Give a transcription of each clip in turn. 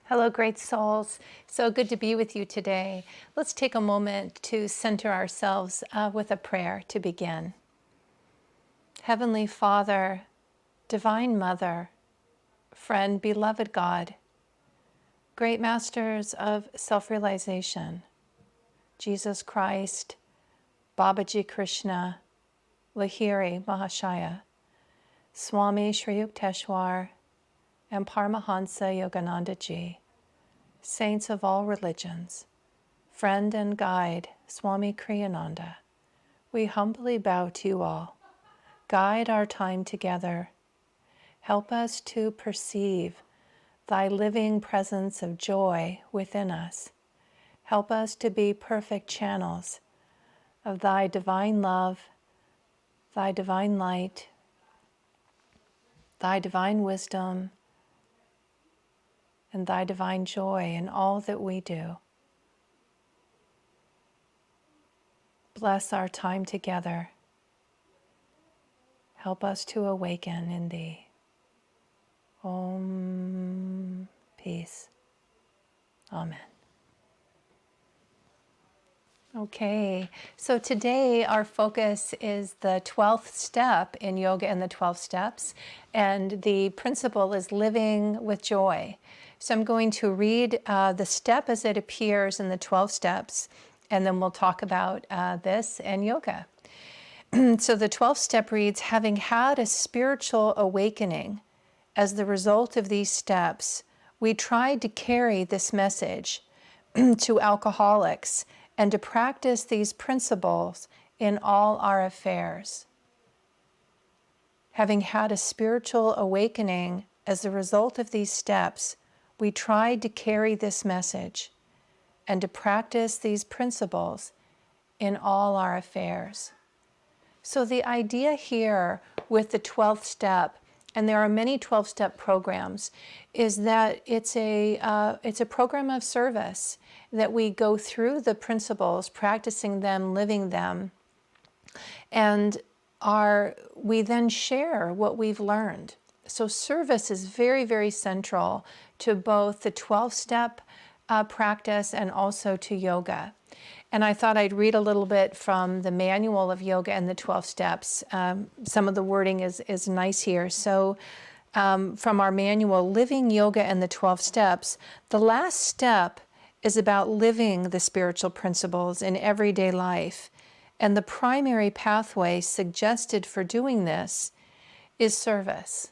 Hello, great souls. So good to be with you today. Let's take a moment to center ourselves with a prayer to begin. Heavenly Father, Divine Mother, friend, beloved God, great masters of self-realization, Jesus Christ, Babaji Krishna, Lahiri Mahashaya, Swami Sri Yukteswar, and Paramahansa Yogananda Ji, saints of all religions, friend and guide, Swami Kriyananda, we humbly bow to you all. Guide our time together. Help us to perceive thy living presence of joy within us. Help us to be perfect channels of thy divine love, thy divine light, thy divine wisdom, and thy divine joy in all that we do. Bless our time together. Help us to awaken in thee. Om. Peace. Amen. Okay, so today our focus is the 12th step in yoga and the 12 steps, and the principle is living with joy. So I'm going to read the step as it appears in the 12 steps, and then we'll talk about this and yoga. So the 12th step reads, having had a spiritual awakening as the result of these steps, we tried to carry this message to alcoholics and to practice these principles in all our affairs. Having had a spiritual awakening as a result of these steps, we tried to carry this message and to practice these principles in all our affairs. So the idea here with the 12th step, and there are many 12-step programs, is that it's a program of service, that we go through the principles, practicing them, living them, and we then share what we've learned. So service is very, very central to both the 12-step practice and also to yoga. And I thought I'd read a little bit from the manual of yoga and the 12 steps. Some of the wording is nice here. So from our manual, Living Yoga and the 12 Steps, the last step is about living the spiritual principles in everyday life. And the primary pathway suggested for doing this is service.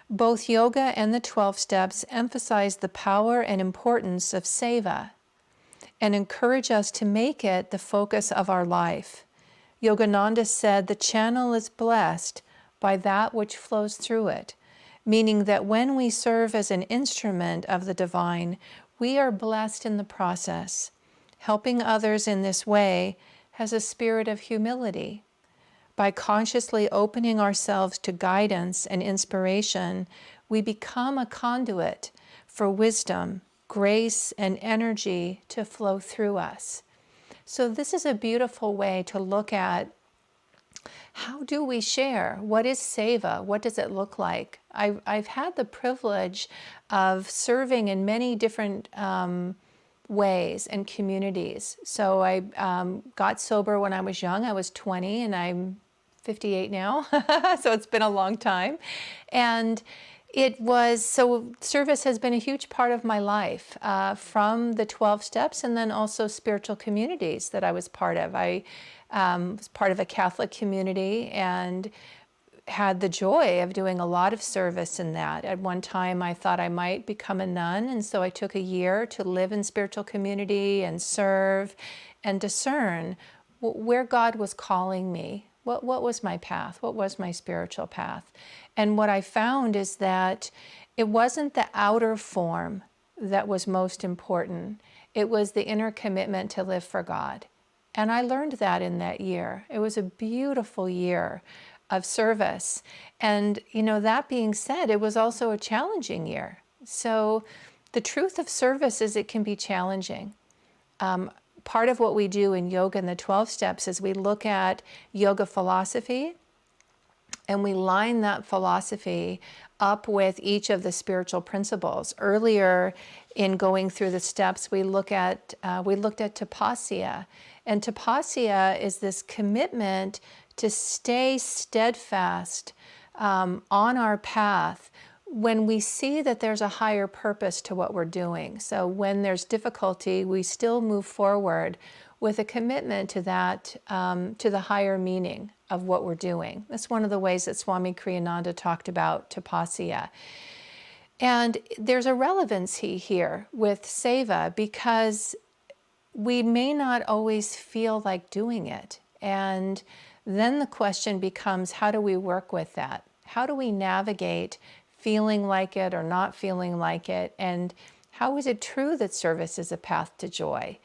Both yoga and the 12 steps emphasize the power and importance of seva and encourage us to make it the focus of our life. Yogananda said, the channel is blessed by that which flows through it, meaning that when we serve as an instrument of the divine, we are blessed in the process. Helping others in this way has a spirit of humility. By consciously opening ourselves to guidance and inspiration, we become a conduit for wisdom, grace, and energy to flow through us. So this is a beautiful way to look at how do we share? What is seva? What does it look like? I've had the privilege of serving in many different ways and communities. So I got sober when I was young. I was 20 and I'm 58 now, so it's been a long time. And so service has been a huge part of my life, from the 12 steps and then also spiritual communities that I was part of. I was part of a Catholic community and had the joy of doing a lot of service in that. At one time I thought I might become a nun, and so I took a year to live in spiritual community and serve and discern where God was calling me. What was my path? What was my spiritual path? And what I found is that it wasn't the outer form that was most important. It was the inner commitment to live for God. And I learned that in that year. It was a beautiful year of service. And, that being said, it was also a challenging year. So the truth of service is it can be challenging. Part of what we do in yoga and the 12 steps is we look at yoga philosophy and we line that philosophy up with each of the spiritual principles. Earlier in going through the steps, we looked at tapasya. And tapasya is this commitment to stay steadfast on our path when we see that there's a higher purpose to what we're doing. So when there's difficulty, we still move forward with a commitment to that, to the higher meaning of what we're doing. That's one of the ways that Swami Kriyananda talked about tapasya. And there's a relevancy here with seva because we may not always feel like doing it. And then the question becomes, how do we work with that? How do we navigate feeling like it or not feeling like it? And how is it true that service is a path to joy?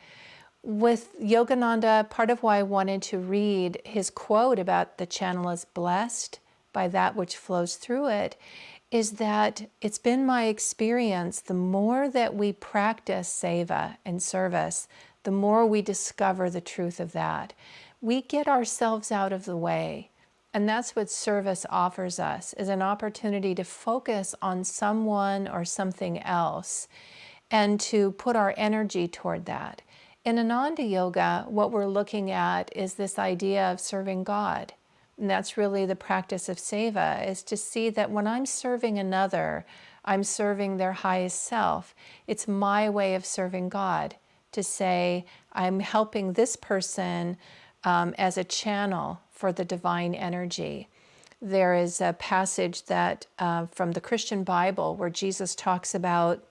With Yogananda, part of why I wanted to read his quote about the channel is blessed by that which flows through it, is that it's been my experience, the more that we practice seva and service, the more we discover the truth of that. We get ourselves out of the way. And that's what service offers us, is an opportunity to focus on someone or something else and to put our energy toward that. In Ananda Yoga, what we're looking at is this idea of serving God. And that's really the practice of seva, is to see that when I'm serving another, I'm serving their highest self. It's my way of serving God, to say I'm helping this person as a channel for the divine energy. There is a passage that from the Christian Bible where Jesus talks about,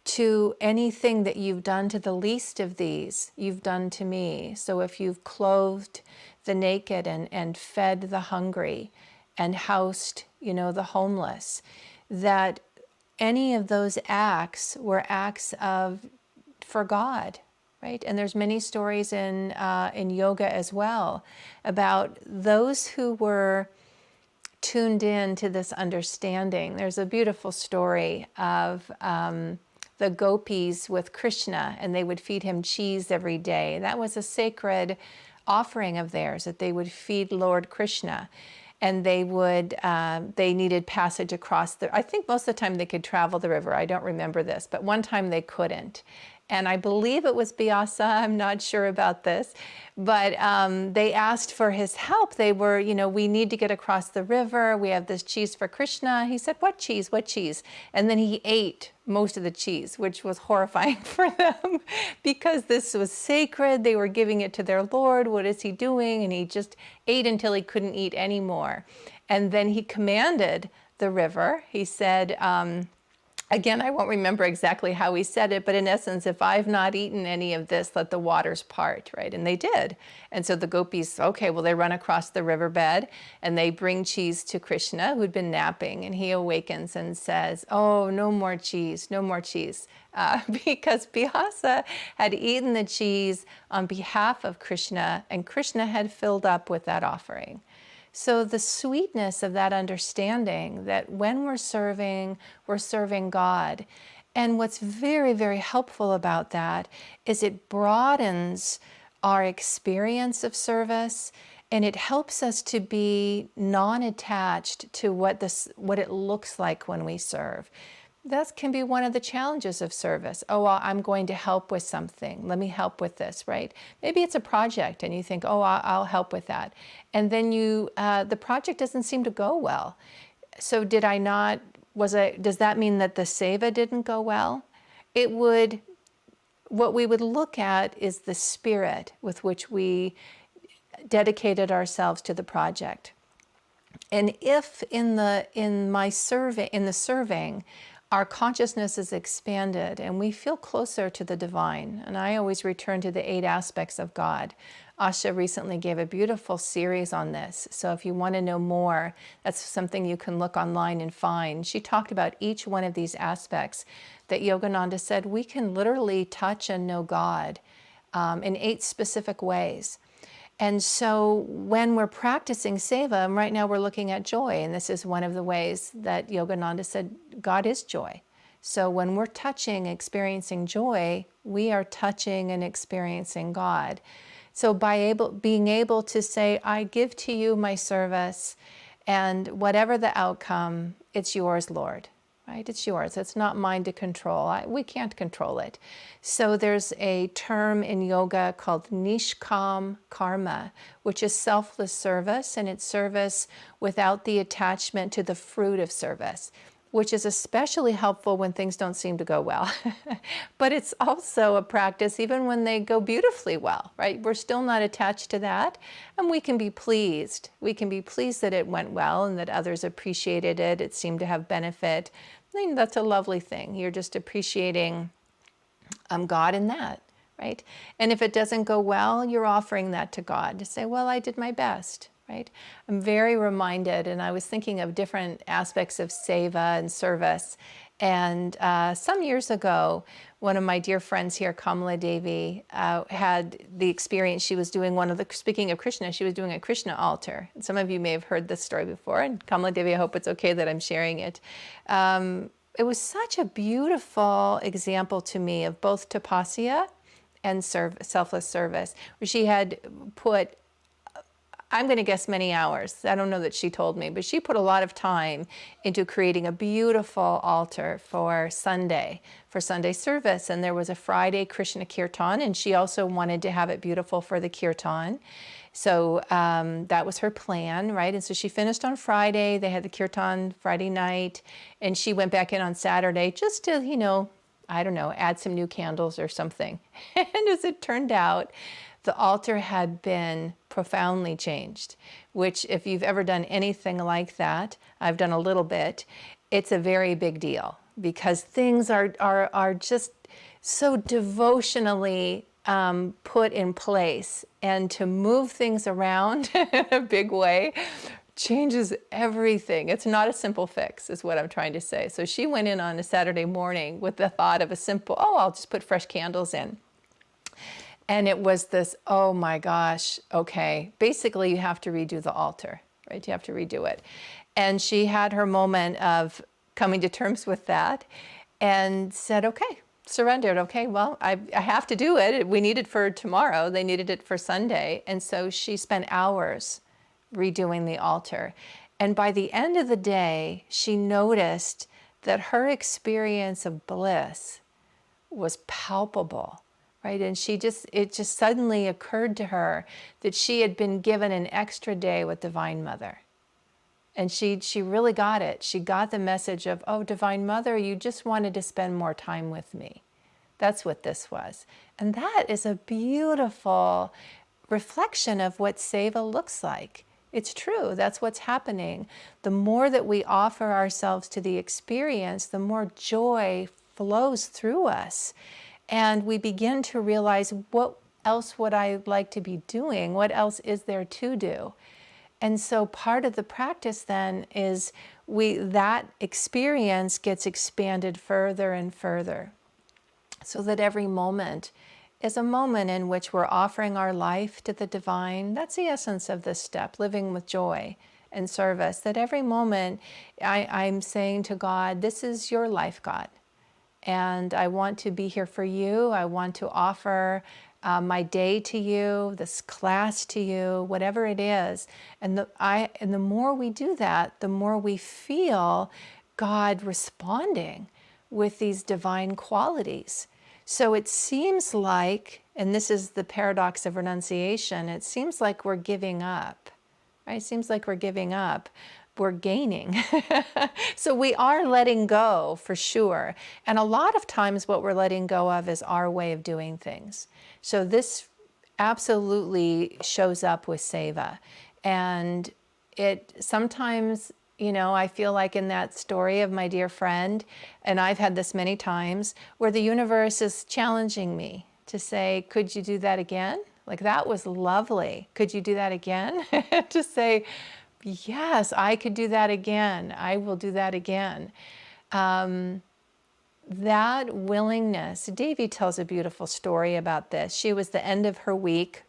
to anything that you've done to the least of these, you've done to me. So if you've clothed the naked and fed the hungry and housed, the homeless, that any of those acts were acts for God, right? And there's many stories in yoga as well about those who were tuned in to this understanding. There's a beautiful story of the gopis with Krishna, and they would feed him cheese every day. That was a sacred offering of theirs, that they would feed Lord Krishna. And they needed passage across I think most of the time they could travel the river. I don't remember this, but one time they couldn't. And I believe it was Vyasa, I'm not sure about this, but they asked for his help. They were, we need to get across the river. We have this cheese for Krishna. He said, what cheese, what cheese? And then he ate most of the cheese, which was horrifying for them because this was sacred. They were giving it to their Lord. What is he doing? And he just ate until he couldn't eat anymore. And then he commanded the river. He said, again, I won't remember exactly how he said it, but in essence, if I've not eaten any of this, let the waters part, right? And they did. And so the gopis, okay, well, they run across the riverbed and they bring cheese to Krishna, who'd been napping, and he awakens and says, oh, no more cheese, no more cheese. Because Vyasa had eaten the cheese on behalf of Krishna, and Krishna had filled up with that offering. So the sweetness of that understanding that when we're serving God. And what's very, very helpful about that is it broadens our experience of service, and it helps us to be non-attached to what it looks like when we serve. That can be one of the challenges of service. Oh, well, I'm going to help with something. Let me help with this, right? Maybe it's a project and you think, oh, I'll help with that. And then the project doesn't seem to go well. So does that mean that the seva didn't go well? What we would look at is the spirit with which we dedicated ourselves to the project. And if in the serving, our consciousness is expanded and we feel closer to the divine. And I always return to the 8 aspects of God. Asha recently gave a beautiful series on this. So if you want to know more, that's something you can look online and find. She talked about each one of these aspects that Yogananda said we can literally touch and know God in 8 specific ways. And so when we're practicing seva, and right now we're looking at joy, and this is one of the ways that Yogananda said God is joy. So when we're experiencing joy, we are touching and experiencing God. So by being able to say, I give to you my service, And whatever the outcome, it's yours, Lord, right? It's yours. It's not mine to control. We can't control it. So there's a term in yoga called nishkam karma, which is selfless service, and it's service without the attachment to the fruit of service, which is especially helpful when things don't seem to go well. But it's also a practice even when they go beautifully well, right? We're still not attached to that, and we can be pleased. We can be pleased that it went well and that others appreciated it. It seemed to have benefit. I mean, that's a lovely thing. You're just appreciating God in that, right? And if it doesn't go well, you're offering that to God to say, well, I did my best. Right? I'm very reminded, and I was thinking of different aspects of seva and service. And some years ago, one of my dear friends here, Vivekadevi, had the experience. She was doing speaking of Krishna, she was doing a Krishna altar. And some of you may have heard this story before. And Vivekadevi, I hope it's okay that I'm sharing it. It was such a beautiful example to me of both tapasya and selfless service, where she had put, I'm going to guess many hours. I don't know that she told me, but she put a lot of time into creating a beautiful altar for Sunday service. And there was a Friday Krishna Kirtan, and she also wanted to have it beautiful for the Kirtan. So that was her plan, right? And so she finished on Friday. They had the Kirtan Friday night, and she went back in on Saturday just to, I don't know, add some new candles or something. And as it turned out, the altar had been profoundly changed, which if you've ever done anything like that, I've done a little bit, it's a very big deal because things are just so devotionally put in place, and to move things around in a big way changes everything. It's not a simple fix, is what I'm trying to say. So she went in on a Saturday morning with the thought of a simple, I'll just put fresh candles in. And it was this, oh my gosh, okay. Basically, you have to redo the altar, right? You have to redo it. And she had her moment of coming to terms with that and said, okay, surrendered. Okay, well, I have to do it. We need it for tomorrow. They needed it for Sunday. And so she spent hours redoing the altar. And by the end of the day, she noticed that her experience of bliss was palpable. Right? And it just suddenly occurred to her that she had been given an extra day with Divine Mother. And she really got it. She got the message of, oh, Divine Mother, you just wanted to spend more time with me. That's what this was. And that is a beautiful reflection of what seva looks like. It's true. That's what's happening. The more that we offer ourselves to the experience, the more joy flows through us. And we begin to realize, what else would I like to be doing? What else is there to do? And so part of the practice then is that experience gets expanded further and further, so that every moment is a moment in which we're offering our life to the divine. That's the essence of this step, living with joy and service. That every moment I'm saying to God, this is your life, God. And I want to be here for you. I want to offer my day to you, this class to you, whatever it is. And the more we do that, the more we feel God responding with these divine qualities. So it seems like, and this is the paradox of renunciation, it seems like we're giving up, right? It seems like we're giving up. We're gaining. So we are letting go for sure. And a lot of times what we're letting go of is our way of doing things. So this absolutely shows up with seva. And it sometimes, I feel like in that story of my dear friend, and I've had this many times, where the universe is challenging me to say, could you do that again? Like, that was lovely. Could you do that again? To say, yes, I could do that again. I will do that again. That willingness, Devi tells a beautiful story about this. She was the end of her week,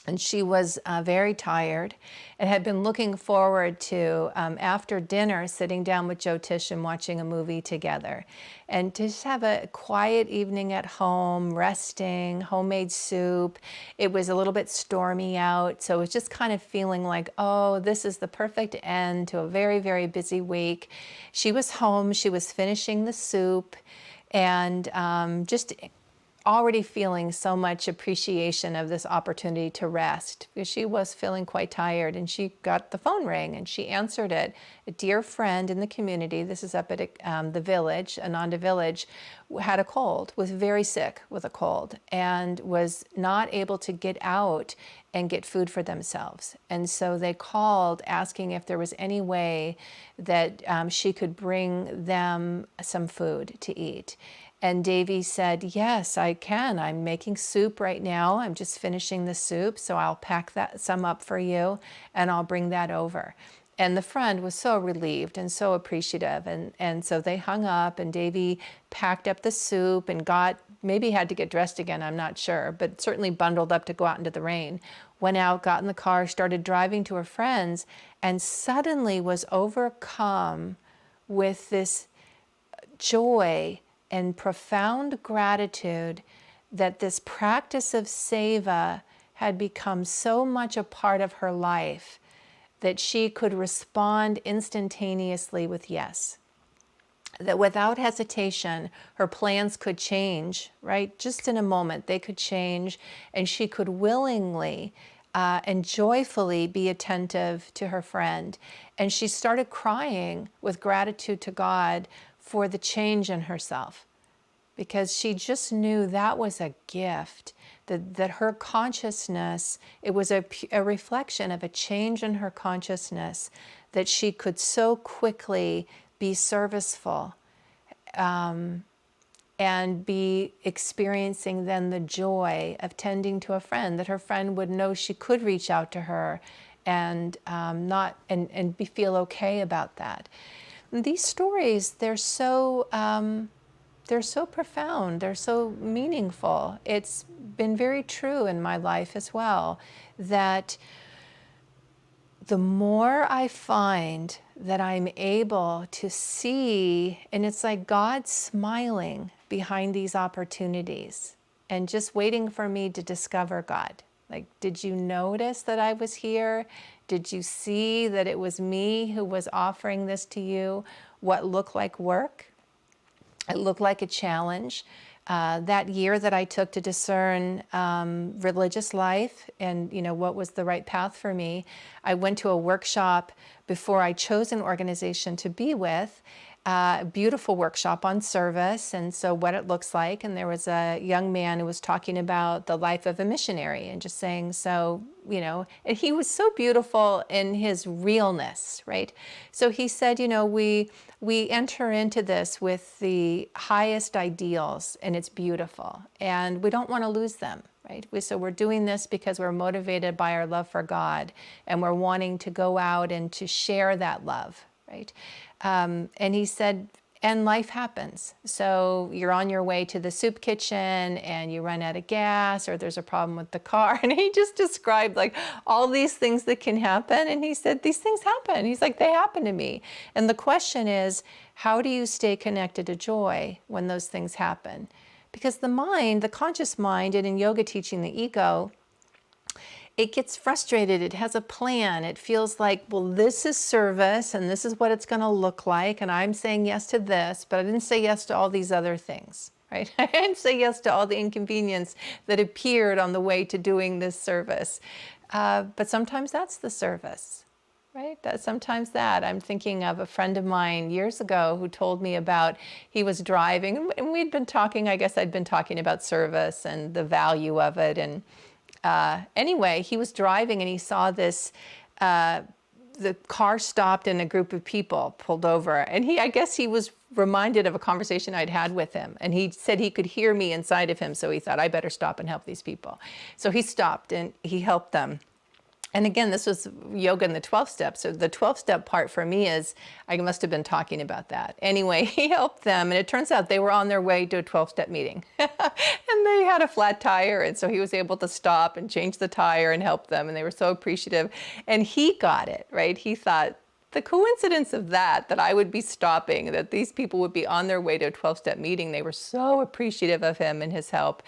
And she was very tired and had been looking forward to, after dinner, sitting down with Joe Tish and watching a movie together. And to just have a quiet evening at home, resting, homemade soup. It was a little bit stormy out, so it was just kind of feeling like, oh, this is the perfect end to a very, very busy week. She was home, she was finishing the soup, and just already feeling so much appreciation of this opportunity to rest, because she was feeling quite tired, and she got the phone ring and she answered it. A dear friend in the community, this is up at the village, Ananda village, had a cold, was very sick with a cold, and was not able to get out and get food for themselves. And so they called asking if there was any way that she could bring them some food to eat. And Devi said, yes, I can. I'm making soup right now. I'm just finishing the soup, so I'll pack some up for you and I'll bring that over. And the friend was so relieved and so appreciative. And so they hung up, and Devi packed up the soup and maybe had to get dressed again, I'm not sure, but certainly bundled up to go out into the rain. Went out, got in the car, started driving to her friends, and suddenly was overcome with this joy and profound gratitude that this practice of seva had become so much a part of her life that she could respond instantaneously with yes. That without hesitation, her plans could change, right? Just in a moment, they could change, and she could willingly and joyfully be attentive to her friend. And she started crying with gratitude to God for the change in herself, because she just knew that was a gift, that her consciousness, it was a reflection of a change in her consciousness, that she could so quickly be serviceful and be experiencing then the joy of tending to a friend, that her friend would know she could reach out to her and feel okay about that. And these stories, they're so profound, they're so meaningful. It's been very true in my life as well, that the more I find that I'm able to see, and it's like God smiling behind these opportunities and just waiting for me to discover God. Like, did you notice that I was here? Did you see that it was me who was offering this to you? What looked like work? It looked like a challenge. That year that I took to discern religious life and what was the right path for me, I went to a workshop before I chose an organization to be with, a beautiful workshop on service, and so what it looks like. And there was a young man who was talking about the life of a missionary and just saying, and he was so beautiful in his realness, right? So he said, we enter into this with the highest ideals, and it's beautiful, and we don't want to lose them, right? So we're doing this because we're motivated by our love for God, and we're wanting to go out and to share that love, right? And he said, and life happens. So you're on your way to the soup kitchen and you run out of gas, or there's a problem with the car. And he just described like all these things that can happen. And he said, these things happen. He's like, they happen to me. And the question is, how do you stay connected to joy when those things happen? Because the mind, the conscious mind, and in yoga teaching, the ego, it gets frustrated. It has a plan. It feels like, well, this is service and this is what it's going to look like. And I'm saying yes to this, but I didn't say yes to all these other things, right? I didn't say yes to all the inconvenience that appeared on the way to doing this service. But sometimes that's the service, right? Sometimes that. I'm thinking of a friend of mine years ago who told me about, he was driving and we'd been talking, I guess I'd been talking about service and the value of it. And anyway, he was driving and he saw this, the car stopped and a group of people pulled over. And I guess he was reminded of a conversation I'd had with him. And he said he could hear me inside of him. So he thought, I better stop and help these people. So he stopped and he helped them. And again, this was yoga in the 12 steps. So the 12-step part for me is, I must have been talking about that. Anyway, he helped them, and it turns out they were on their way to a 12-step meeting. And they had a flat tire, and so he was able to stop and change the tire and help them, and they were so appreciative. And he got it, right? He thought, the coincidence of that I would be stopping, that these people would be on their way to a 12-step meeting, they were so appreciative of him and his help.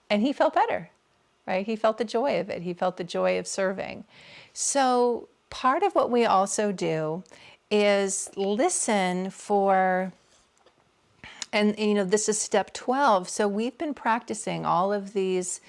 And he felt better. Right? He felt the joy of it. He felt the joy of serving. So part of what we also do is listen for, and you know, this is step 12. So we've been practicing all of these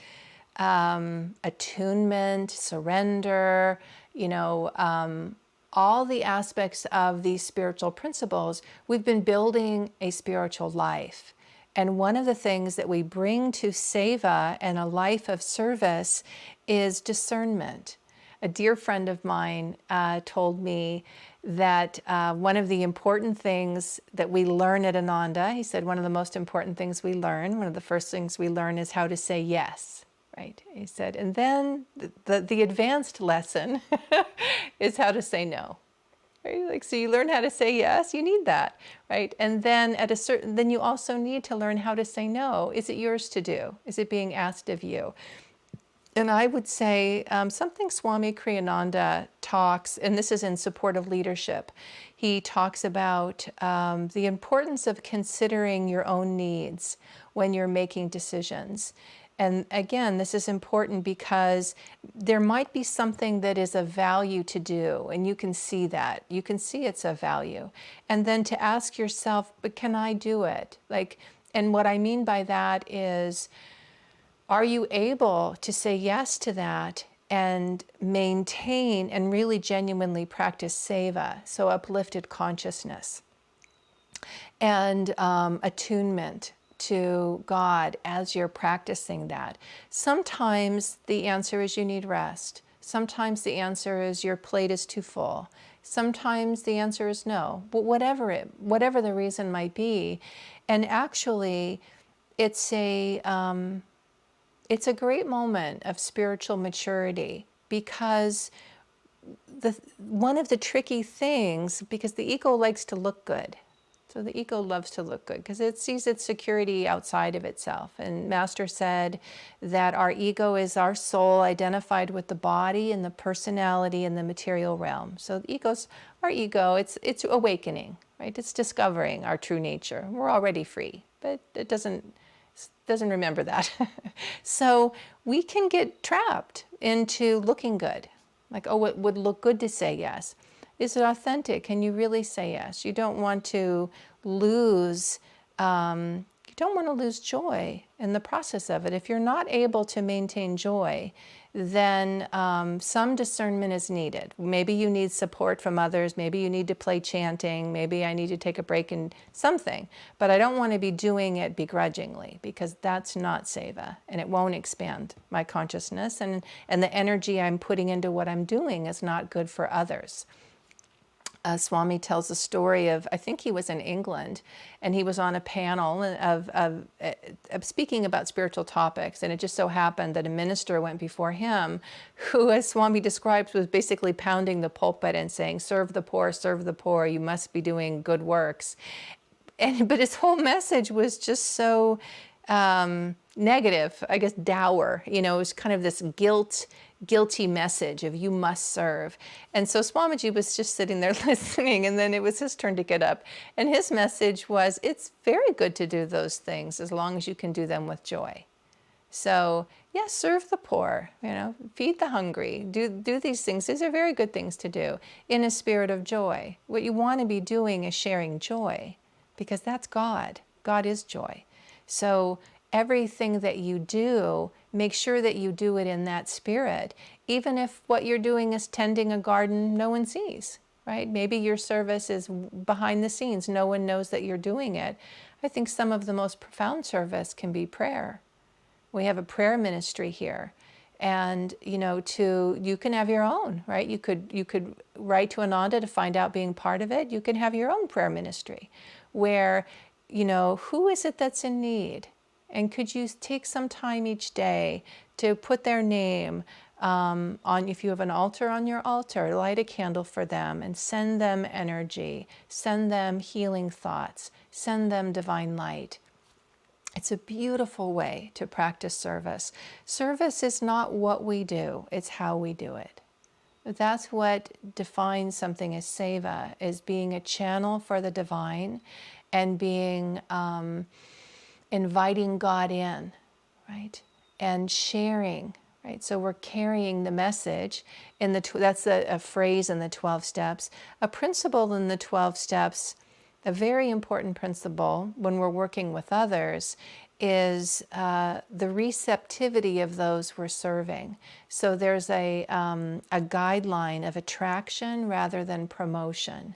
attunement, surrender, you know, all the aspects of these spiritual principles. We've been building a spiritual life. And one of the things that we bring to seva and a life of service is discernment. A dear friend of mine told me that one of the important things that we learn at Ananda, he said one of the most important things we learn, one of the first things we learn is how to say yes, right? He said, and then the advanced lesson is how to say no. Right? Like, so you learn how to say yes, you need that, right? And then then you also need to learn how to say no. Is it yours to do? Is it being asked of you? And I would say something Swami Kriyananda talks, and this is in support of leadership. He talks about the importance of considering your own needs when you're making decisions. And again, this is important because there might be something that is of value to do, and you can see that. You can see it's of value. And then to ask yourself, but can I do it? Like, and what I mean by that is, are you able to say yes to that and maintain and really genuinely practice seva, so uplifted consciousness and attunement to God as you're practicing that? Sometimes the answer is you need rest. Sometimes the answer is your plate is too full. Sometimes the answer is no. But whatever the reason might be, and actually, it's a great moment of spiritual maturity, because one of the tricky things, because the ego likes to look good. So the ego loves to look good because it sees its security outside of itself. And Master said that our ego is our soul identified with the body and the personality in the material realm. So the our ego, it's awakening, right? It's discovering our true nature. We're already free, but it doesn't remember that. So we can get trapped into looking good. Like, oh, it would look good to say yes. Is it authentic? Can you really say yes? You don't want to lose joy in the process of it. If you're not able to maintain joy, then some discernment is needed. Maybe you need support from others. Maybe you need to play chanting. Maybe I need to take a break in something. But I don't want to be doing it begrudgingly, because that's not seva, and it won't expand my consciousness. And the energy I'm putting into what I'm doing is not good for others. Swami tells a story of, I think he was in England, and he was on a panel of speaking about spiritual topics, and it just so happened that a minister went before him who, as Swami describes, was basically pounding the pulpit and saying, serve the poor, you must be doing good works. But his whole message was just so negative, I guess dour, it was kind of this guilty message of you must serve. And so Swamiji was just sitting there listening, and then it was his turn to get up. And his message was, it's very good to do those things as long as you can do them with joy. So yes, serve the poor, feed the hungry, do these things. These are very good things to do in a spirit of joy. What you want to be doing is sharing joy, because that's God. God is joy. So everything that you do, make sure that you do it in that spirit. Even if what you're doing is tending a garden no one sees, right? Maybe your service is behind the scenes. No one knows that you're doing it. I think some of the most profound service can be prayer. We have a prayer ministry here. And, you can have your own, right? You could write to Ananda to find out being part of it. You can have your own prayer ministry where, who is it that's in need? And could you take some time each day to put their name if you have an altar, on your altar, light a candle for them and send them energy, send them healing thoughts, send them divine light. It's a beautiful way to practice service. Service is not what we do, it's how we do it. That's what defines something as seva, is being a channel for the divine and being inviting God in, right? And sharing, right? So we're carrying the message in that's a phrase in the 12 steps. A principle in the 12 steps, a very important principle when we're working with others, is the receptivity of those we're serving. So there's a guideline of attraction rather than promotion.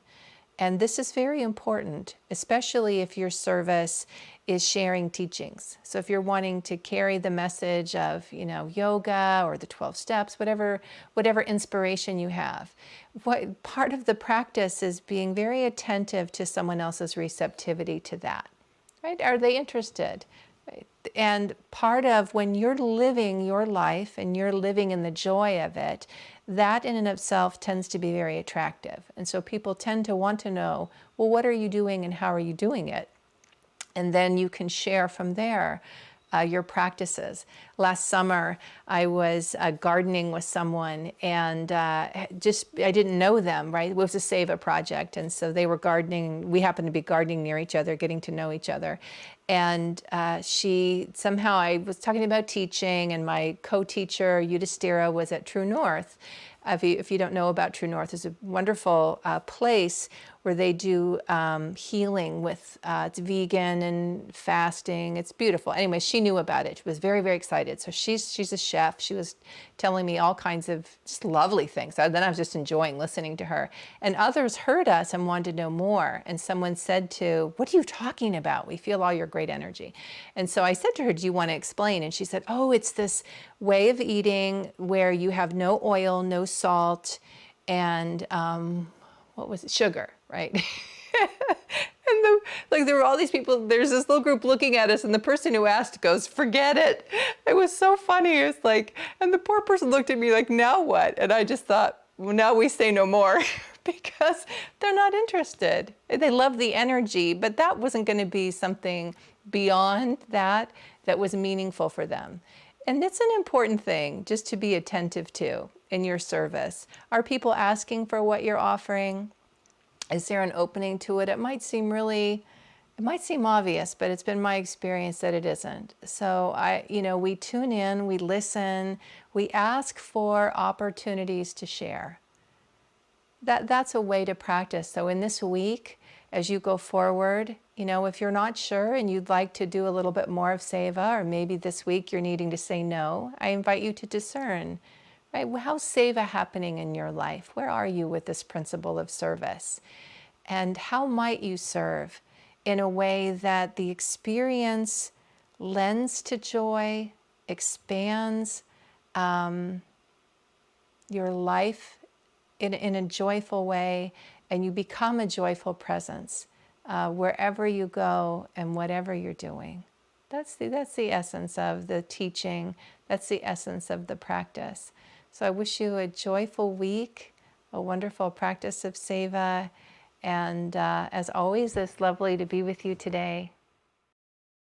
And this is very important, especially if your service is sharing teachings. So if you're wanting to carry the message of, yoga or the 12 steps, whatever inspiration you have, what part of the practice is being very attentive to someone else's receptivity to that, right? Are they interested? Right? And part of when you're living your life and you're living in the joy of it, that in and of itself tends to be very attractive. And so people tend to want to know, well, what are you doing and how are you doing it? And then you can share from there your practices. Last summer, I was gardening with someone, and I didn't know them, right? It was a Seva project, and so they were gardening. We happened to be gardening near each other, getting to know each other. And I was talking about teaching, and my co-teacher, Yudhishthira, was at True North. If you don't know about True North, it's a wonderful place where they do healing with, it's vegan and fasting. It's beautiful. Anyway, she knew about it. She was very, very excited. So she's a chef. She was telling me all kinds of just lovely things. Then I was just enjoying listening to her. And others heard us and wanted to know more. And someone said what are you talking about? We feel all your great energy. And so I said to her, do you want to explain? And she said, oh, it's this way of eating where you have no oil, no salt, and sugar, right? And there were all these people, there's this little group looking at us, and the person who asked goes, forget it. It was so funny. It was like, and the poor person looked at me like, now what? And I just thought, well, now we say no more because they're not interested. They love the energy, but that wasn't going to be something beyond that was meaningful for them. And it's an important thing just to be attentive to in your service. Are people asking for what you're offering? Is there an opening to it? It might seem obvious, but it's been my experience that it isn't. So we tune in, we listen, we ask for opportunities to share. That's a way to practice. So in this week, as you go forward, if you're not sure and you'd like to do a little bit more of seva, or maybe this week you're needing to say no, I invite you to discern. Right? How's seva happening in your life? Where are you with this principle of service? And how might you serve in a way that the experience lends to joy, expands your life in a joyful way, and you become a joyful presence wherever you go and whatever you're doing. That's the essence of the teaching. That's the essence of the practice. So I wish you a joyful week, a wonderful practice of seva, and as always, it's lovely to be with you today.